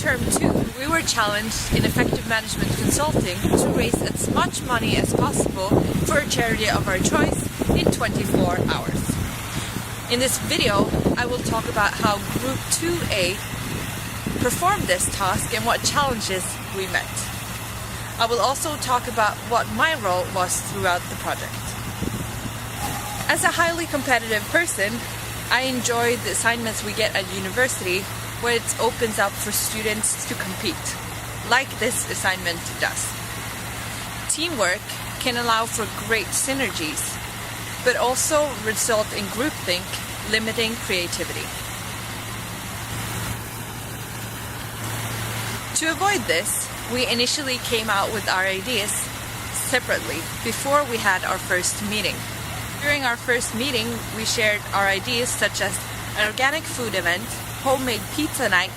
term 2, we were challenged in effective management consulting to raise as much money as possible for a charity of our choice in 24 hours. In this video, I will talk about how Group 2A performed this task and what challenges we met. I will also talk about what my role was throughout the project. As a highly competitive person, I enjoy the assignments we get at university where it opens up for students to compete, like this assignment does. Teamwork can allow for great synergies, but also result in groupthink, limiting creativity. To avoid this, we initially came out with our ideas separately before we had our first meeting. During our first meeting, we shared our ideas such as an organic food event, homemade pizza night,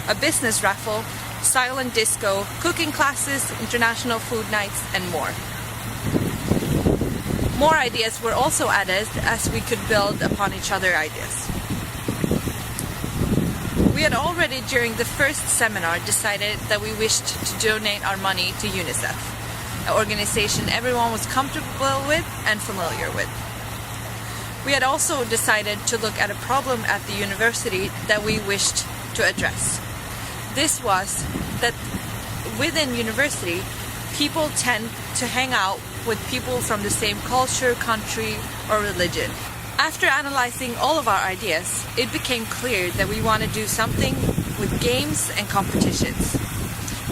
a business raffle, silent disco, cooking classes, international food nights, and more. More ideas were also added as we could build upon each other's ideas. We had already during the first seminar decided that we wished to donate our money to UNICEF, an organization everyone was comfortable with and familiar with. We had also decided to look at a problem at the university that we wished to address. This was that within university, people tend to hang out with people from the same culture, country, or religion. After analyzing all of our ideas, it became clear that we want to do something with games and competitions.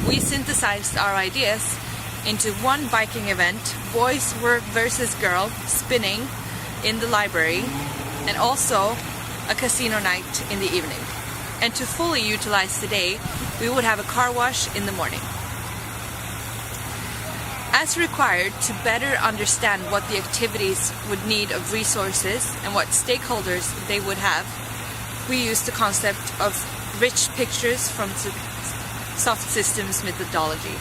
We synthesized our ideas into one biking event, boys versus girls spinning in the library, and also a casino night in the evening. And to fully utilize the day, we would have a car wash in the morning. As required to better understand what the activities would need of resources and what stakeholders they would have, we used the concept of rich pictures from soft systems methodology.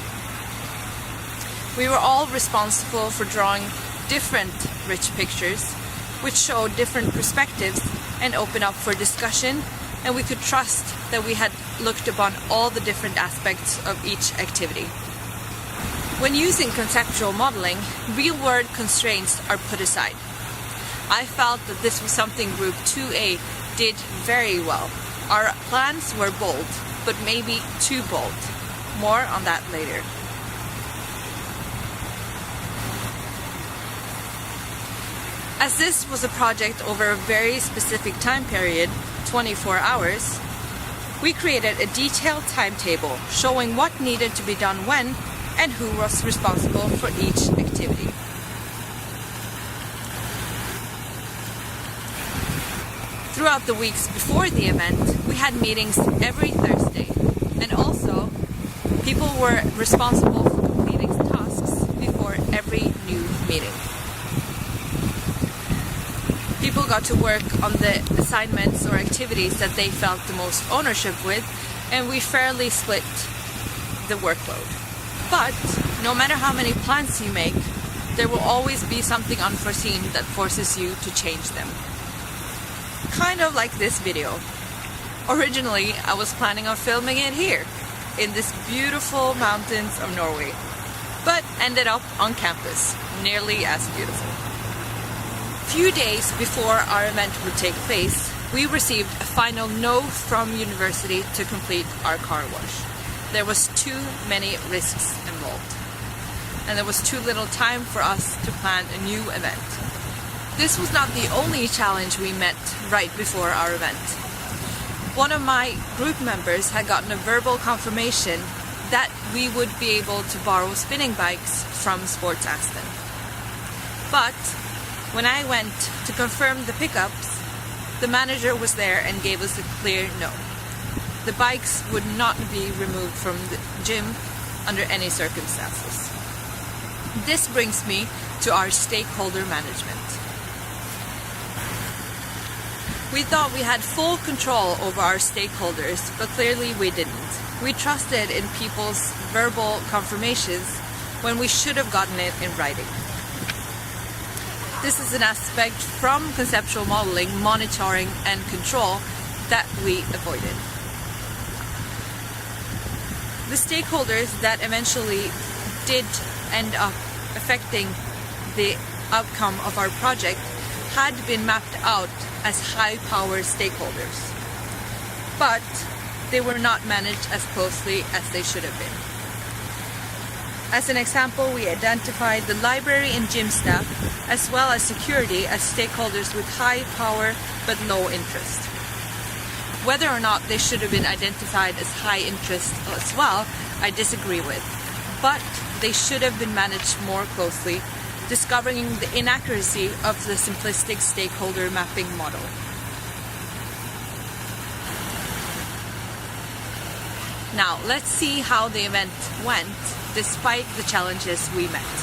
We were all responsible for drawing different rich pictures which showed different perspectives and open up for discussion, and we could trust that we had looked upon all the different aspects of each activity. When using conceptual modeling, real-world constraints are put aside. I felt that this was something Group 2A did very well. Our plans were bold, but maybe too bold. More on that later. As this was a project over a very specific time period, 24 hours, we created a detailed timetable showing what needed to be done when and who was responsible for each activity. Throughout the weeks before the event, we had meetings every Thursday, and also people were responsible for completing tasks before every new meeting. People got to work on the assignments or activities that they felt the most ownership with, and we fairly split the workload. But no matter how many plans you make, there will always be something unforeseen that forces you to change them. Kind of like this video. Originally, I was planning on filming it here, in this beautiful mountains of Norway, but ended up on campus, nearly as beautiful. Few days before our event would take place, we received a final no from university to complete our car wash. There was too many risks involved, and there was too little time for us to plan a new event. This was not the only challenge we met right before our event. One of my group members had gotten a verbal confirmation that we would be able to borrow spinning bikes from Sports Aston. But when I went to confirm the pickups, the manager was there and gave us a clear no. The bikes would not be removed from the gym under any circumstances. This brings me to our stakeholder management. We thought we had full control over our stakeholders, but clearly we didn't. We trusted in people's verbal confirmations when we should have gotten it in writing. This is an aspect from conceptual modeling, monitoring, and control that we avoided. the stakeholders that eventually did end up affecting the outcome of our project had been mapped out as high-power stakeholders, but they were not managed as closely as they should have been. As an example, we identified the library and gym staff, as well as security, as stakeholders with high power but low interest. Whether or not they should have been identified as high interest as well, I disagree with, but they should have been managed more closely, discovering the inaccuracy of the simplistic stakeholder mapping model. Now, let's see how the event went despite the challenges we met.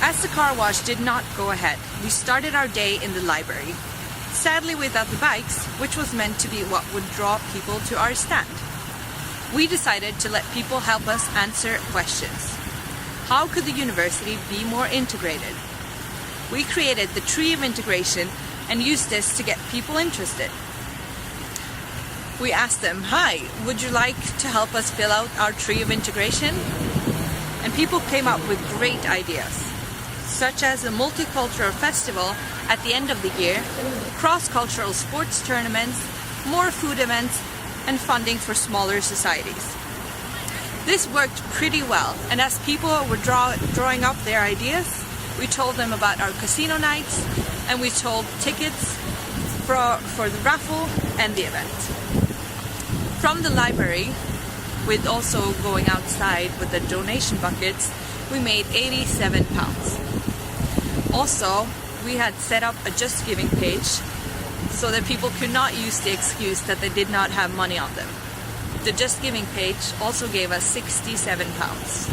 As the car wash did not go ahead, we started our day in the library. Sadly without the bikes, which was meant to be what would draw people to our stand. We decided to let people help us answer questions. How could the university be more integrated? We created the Tree of Integration and used this to get people interested. We asked them, "Hi, would you like to help us fill out our Tree of Integration?" And people came up with great ideas, such as a multicultural festival at the end of the year, cross-cultural sports tournaments, more food events, and funding for smaller societies. This worked pretty well, and as people were drawing up their ideas, we told them about our casino nights, and we sold tickets for the raffle and the event. From the library, with also going outside with the donation buckets, we made £87. Also, we had set up a Just Giving page so that people could not use the excuse that they did not have money on them. The Just Giving page also gave us £67.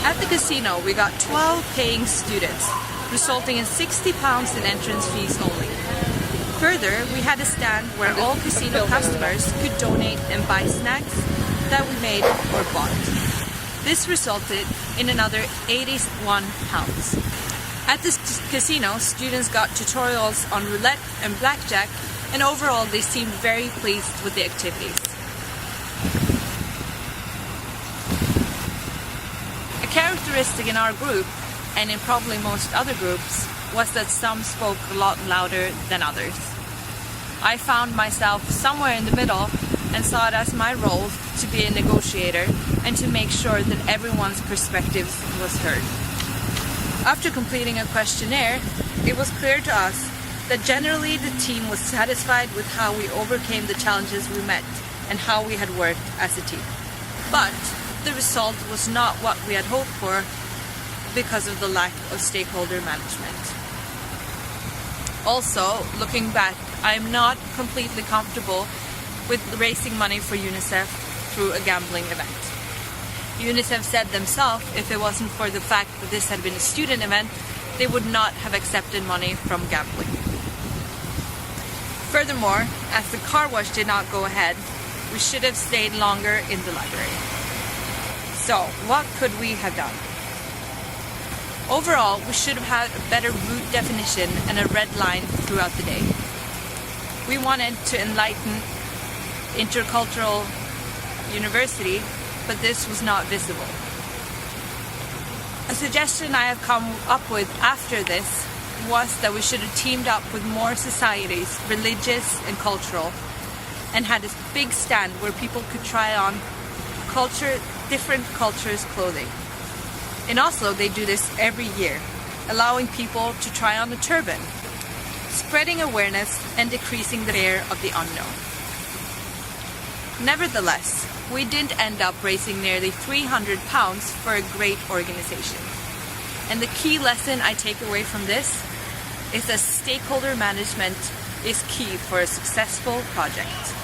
At the casino, we got 12 paying students, resulting in £60 in entrance fees only. Further, we had a stand where all casino customers could donate and buy snacks that we made or bought. This resulted in another £81. At this casino, students got tutorials on roulette and blackjack, and overall they seemed very pleased with the activities. A characteristic in our group, and in probably most other groups, was that some spoke a lot louder than others. I found myself somewhere in the middle and saw it as my role to be a negotiator and to make sure that everyone's perspective was heard. After completing a questionnaire, it was clear to us that generally the team was satisfied with how we overcame the challenges we met and how we had worked as a team. But the result was not what we had hoped for because of the lack of stakeholder management. Also, looking back, I am not completely comfortable with raising money for UNICEF through a gambling event. UNICEF said themselves if it wasn't for the fact that this had been a student event, they would not have accepted money from gambling. Furthermore, as the car wash did not go ahead, we should have stayed longer in the library. So, what could we have done? Overall, we should have had a better route definition and a red line throughout the day. We wanted to enlighten intercultural university, but this was not visible. A suggestion I have come up with after this was that we should have teamed up with more societies, religious and cultural, and had a big stand where people could try on different cultures' clothing. In Oslo, they do this every year, allowing people to try on a turban, spreading awareness and decreasing the fear of the unknown. Nevertheless, we did end up raising nearly £300 for a great organization. And the key lesson I take away from this is that stakeholder management is key for a successful project.